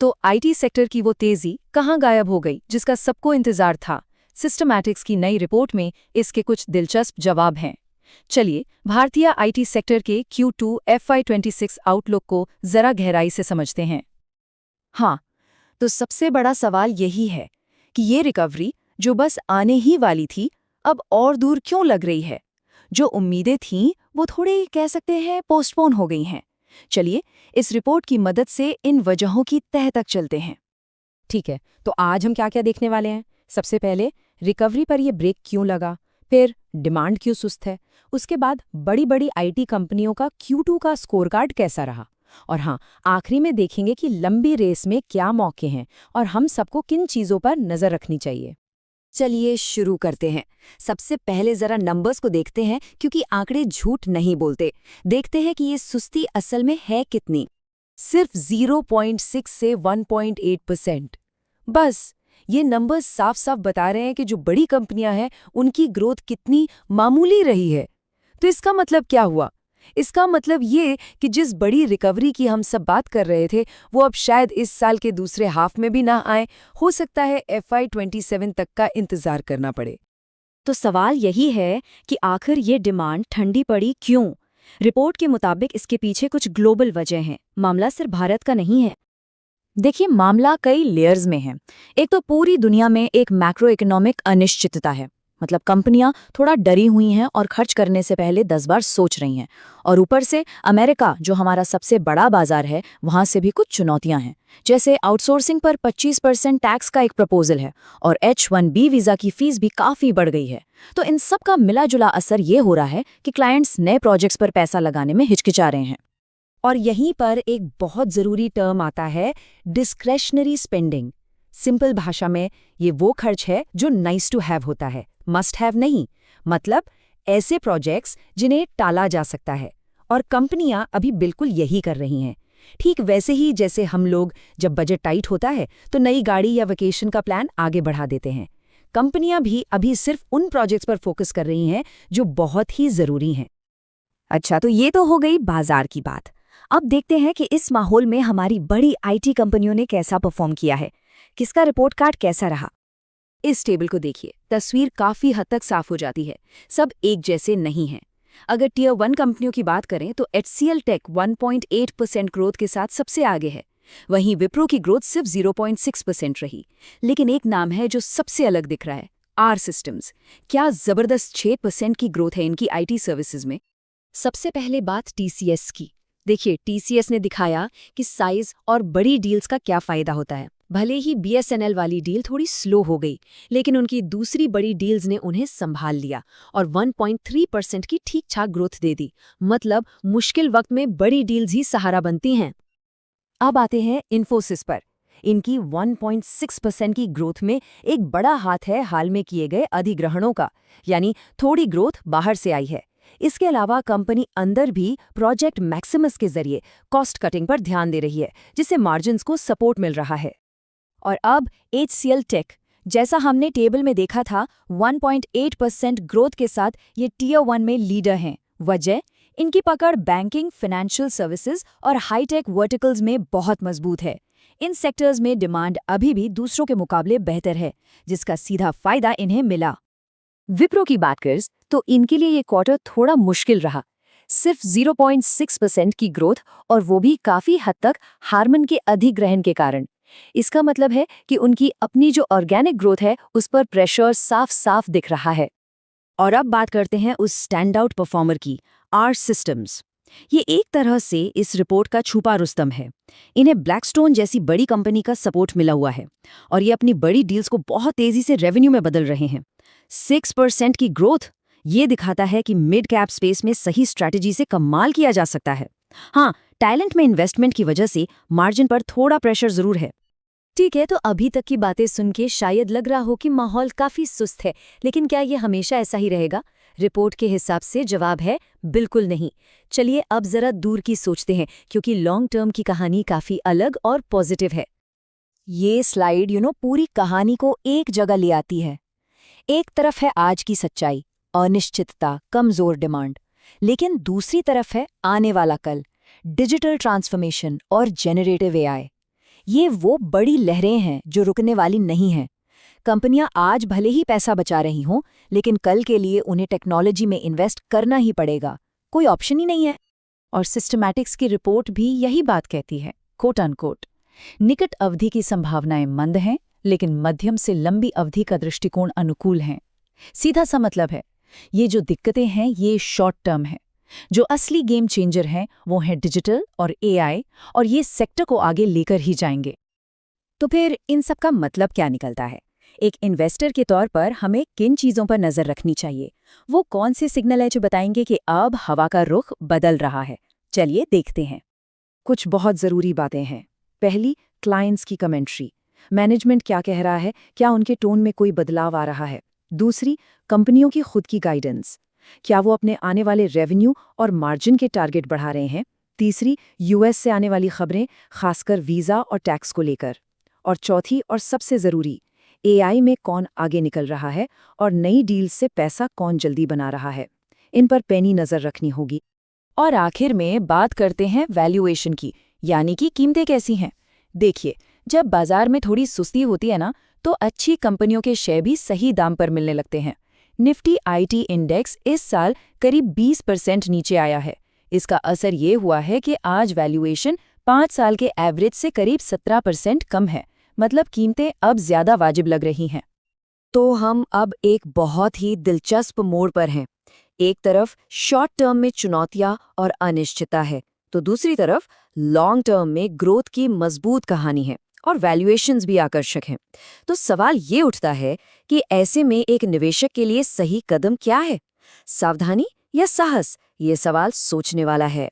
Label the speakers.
Speaker 1: तो IT sector की वो तेजी कहाँ गायब हो गई जिसका सबको इंतजार था? सिस्टमैटिक्स की नई रिपोर्ट में इसके कुछ दिलचस्प जवाब हैं। चलिए भारतीय आईटी सेक्टर के Q2 FY26 आउटलुक को जरा गहराई से समझते हैं। हाँ, तो सबसे बड़ा सवाल यही है कि ये रिकवरी जो बस आने ही वाली थी, अब और दूर क्यों लग रही है? जो उम्मीदें थीं, वो थोड़ी कह सकते हैं पोस्टपोन हो गई हैं। चलिए इस रिपोर्ट की मदद से इन वजहों की तह तक चलते हैं।
Speaker 2: ठीक है, तो आज हम क्या क्या देखने वाले हैं? सबसे पहले रिकवरी पर ये ब्रेक क्यों लगा, फिर डिमांड क्यों सुस्त है, उसके बाद बड़ी बड़ी आईटी कंपनियों का Q2 का स्कोरकार्ड कैसा रहा, और हाँ, आखिरी में देखेंगे कि लंबी रेस में क्या मौके हैं और हम सबको किन चीज़ों पर नज़र रखनी चाहिए।
Speaker 1: चलिए शुरू करते हैं। सबसे पहले जरा नंबर्स को देखते हैं, क्योंकि आंकड़े झूठ नहीं बोलते। देखते हैं कि ये सुस्ती असल में है कितनी। सिर्फ 0.6 से 1.8%। बस ये नंबर्स साफ साफ बता रहे हैं कि जो बड़ी कंपनियां हैं उनकी ग्रोथ कितनी मामूली रही है। तो इसका मतलब क्या हुआ? इसका मतलब ये कि जिस बड़ी रिकवरी की हम सब बात कर रहे थे, वो अब शायद इस साल के दूसरे हाफ में भी ना आए। हो सकता है FY27 तक का इंतजार करना पड़े।
Speaker 2: तो सवाल यही है कि आखिर ये डिमांड ठंडी पड़ी क्यों? रिपोर्ट के मुताबिक इसके पीछे कुछ ग्लोबल वजह हैं, मामला सिर्फ भारत का नहीं है। देखिए, मामला कई लेयर्स में है। एक तो पूरी दुनिया में एक मैक्रो इकोनॉमिक अनिश्चितता है, मतलब कंपनियां थोड़ा डरी हुई हैं और खर्च करने से पहले 10 बार सोच रही हैं। और ऊपर से अमेरिका, जो हमारा सबसे बड़ा बाजार है, वहां से भी कुछ चुनौतियां हैं। जैसे आउटसोर्सिंग पर 25% टैक्स का एक प्रपोजल है, और H1B वीजा की फीस भी काफी बढ़ गई है। तो इन सब का मिला जुला असर ये हो रहा है कि क्लाइंट्स नए प्रोजेक्ट्स पर पैसा लगाने में हिचकिचा रहे हैं।
Speaker 1: और यहीं पर एक बहुत ज़रूरी टर्म आता है, डिस्क्रेशनरी स्पेंडिंग। सिंपल भाषा में ये वो खर्च है जो नाइस टू हैव होता है, मस्ट हैव नहीं। मतलब ऐसे प्रोजेक्ट्स जिन्हें टाला जा सकता है, और कंपनियां अभी बिल्कुल यही कर रही हैं। ठीक वैसे ही जैसे हम लोग जब बजट टाइट होता है तो नई गाड़ी या वेकेशन का प्लान आगे बढ़ा देते हैं, कंपनियां भी अभी सिर्फ उन प्रोजेक्ट्स पर फोकस कर रही हैं जो बहुत ही ज़रूरी हैं।
Speaker 2: अच्छा, तो ये तो हो गई बाजार की बात। अब देखते हैं कि इस माहौल में हमारी बड़ी आईटी कंपनियों ने कैसा परफॉर्म किया है, किसका रिपोर्ट कार्ड कैसा रहा।
Speaker 1: इस टेबल को देखिए, तस्वीर काफी हद तक साफ हो जाती है। सब एक जैसे नहीं हैं। अगर टियर 1 कंपनियों की बात करें तो HCL टेक 1.8% ग्रोथ के साथ सबसे आगे है। वहीं विप्रो की ग्रोथ सिर्फ 0.6% रही। लेकिन एक नाम है जो सबसे अलग दिख रहा है, आर सिस्टम्स। क्या जबरदस्त 6% की ग्रोथ है इनकी आईटी सर्विसेज में। सबसे पहले बात TCS की। देखिए, TCS ने दिखाया कि साइज और बड़ी डील्स का क्या फायदा होता है। भले ही BSNL वाली डील थोड़ी स्लो हो गई, लेकिन उनकी दूसरी बड़ी डील्स ने उन्हें संभाल लिया और 1.3% की ठीक ठाक ग्रोथ दे दी। मतलब मुश्किल वक्त में बड़ी डील्स ही सहारा बनती हैं। अब आते हैं इन्फोसिस पर। इनकी 1.6% की ग्रोथ में एक बड़ा हाथ है हाल में किए गए अधिग्रहणों का, यानी थोड़ी ग्रोथ बाहर से आई है। इसके अलावा कंपनी अंदर भी प्रोजेक्ट मैक्सिमस के जरिए कॉस्ट कटिंग पर ध्यान दे रही है, जिससे मार्जिन्स को सपोर्ट मिल रहा है। और अब HCL टेक, जैसा हमने टेबल में देखा था, 1.8% ग्रोथ के साथ ये टियर 1 में लीडर हैं। वजह, इनकी पकड़ बैंकिंग, फाइनेंशियल सर्विसेज और हाईटेक वर्टिकल्स में बहुत मजबूत है। इन सेक्टर्स में डिमांड अभी भी दूसरों के मुकाबले बेहतर है, जिसका सीधा फायदा इन्हें मिला। विप्रो की बात करें तो इनके लिए ये क्वार्टर थोड़ा मुश्किल रहा। सिर्फ 0.6% की ग्रोथ, और वो भी काफी हद तक हार्मन के अधिग्रहण के कारण। इसका मतलब है कि उनकी अपनी जो ऑर्गेनिक ग्रोथ है उस पर प्रेशर साफ साफ दिख रहा है। और अब बात करते हैं उस स्टैंड आउट परफॉर्मर की, आर सिस्टम्स। ये एक तरह से इस रिपोर्ट का छुपा रुस्तम है। इन्हें ब्लैकस्टोन जैसी बड़ी कंपनी का सपोर्ट मिला हुआ है, और ये अपनी बड़ी डील्स को बहुत तेजी से रेवेन्यू में बदल रहे हैं। 6% की ग्रोथ, ये दिखाता है कि मिड कैप स्पेस में सही स्ट्रैटेजी से कमाल किया जा सकता है। हाँ, टैलेंट में इन्वेस्टमेंट की वजह से मार्जिन पर थोड़ा प्रेशर जरूर है। ठीक है, तो अभी तक की बातें सुन के शायद लग रहा हो कि माहौल काफी सुस्त है, लेकिन क्या ये हमेशा ऐसा ही रहेगा? रिपोर्ट के हिसाब से जवाब है बिल्कुल नहीं। चलिए अब जरा दूर की सोचते हैं, क्योंकि लॉन्ग टर्म की कहानी काफी अलग और पॉजिटिव है। ये स्लाइड पूरी कहानी को एक जगह ले आती है। एक तरफ है आज की सच्चाई, अनिश्चितता, कमजोर डिमांड, लेकिन दूसरी तरफ है आने वाला कल, डिजिटल ट्रांसफॉर्मेशन और जेनरेटिव AI।
Speaker 2: ये वो बड़ी लहरें हैं जो रुकने वाली नहीं हैं। कंपनियां आज भले ही पैसा बचा रही हों, लेकिन कल के लिए उन्हें टेक्नोलॉजी में इन्वेस्ट करना ही पड़ेगा, कोई ऑप्शन ही नहीं है।
Speaker 3: और सिस्टमैटिक्स की रिपोर्ट भी यही बात कहती है, कोट अनकोट, निकट अवधि की संभावनाएं मंद हैं, लेकिन मध्यम से लंबी अवधि का दृष्टिकोण अनुकूल हैं। सीधा सा मतलब है, ये जो दिक्कतें हैं ये शॉर्ट टर्म है। जो असली गेम चेंजर हैं वो हैं डिजिटल और एआई, और ये सेक्टर को आगे लेकर ही जाएंगे।
Speaker 2: तो फिर इन सब का मतलब क्या निकलता है? एक इन्वेस्टर के तौर पर हमें किन चीज़ों पर नज़र रखनी चाहिए? वो कौन से सिग्नल है जो बताएंगे कि अब हवा का रुख बदल रहा है? चलिए देखते हैं।
Speaker 1: कुछ बहुत ज़रूरी बातें हैं। पहली, क्लाइंट्स की कमेंट्री। मैनेजमेंट क्या कह रहा है, क्या उनके टोन में कोई बदलाव आ रहा है? दूसरी, कंपनियों की खुद की गाइडेंस। क्या वो अपने आने वाले रेवेन्यू और मार्जिन के टारगेट बढ़ा रहे हैं? तीसरी, यूएस से आने वाली खबरें, खासकर वीज़ा और टैक्स को लेकर। और चौथी और सबसे ज़रूरी, एआई में कौन आगे निकल रहा है और नई डील से पैसा कौन जल्दी बना रहा है। इन पर पैनी नज़र रखनी होगी।
Speaker 2: और आखिर में बात करते हैं वैल्यूएशन की, यानी कि कीमतें कैसी हैं। देखिए, जब बाजार में थोड़ी सुस्ती होती है ना, तो अच्छी कंपनियों के शेयर भी सही दाम पर मिलने लगते हैं। निफ्टी आईटी इंडेक्स इस साल करीब 20% नीचे आया है। इसका असर ये हुआ है कि आज वैल्यूएशन 5 साल के एवरेज से करीब 17% कम है। मतलब कीमतें अब ज्यादा वाजिब लग रही हैं।
Speaker 1: तो हम अब एक बहुत ही दिलचस्प मोड़ पर हैं। एक तरफ शॉर्ट टर्म में चुनौतियां और अनिश्चितता है, तो दूसरी तरफ लॉन्ग टर्म में ग्रोथ की मजबूत कहानी है और वैल्यूएशंस भी आकर्षक हैं। तो सवाल ये उठता है कि ऐसे में एक निवेशक के लिए सही कदम क्या है? सावधानी या साहस? ये सवाल सोचने वाला है।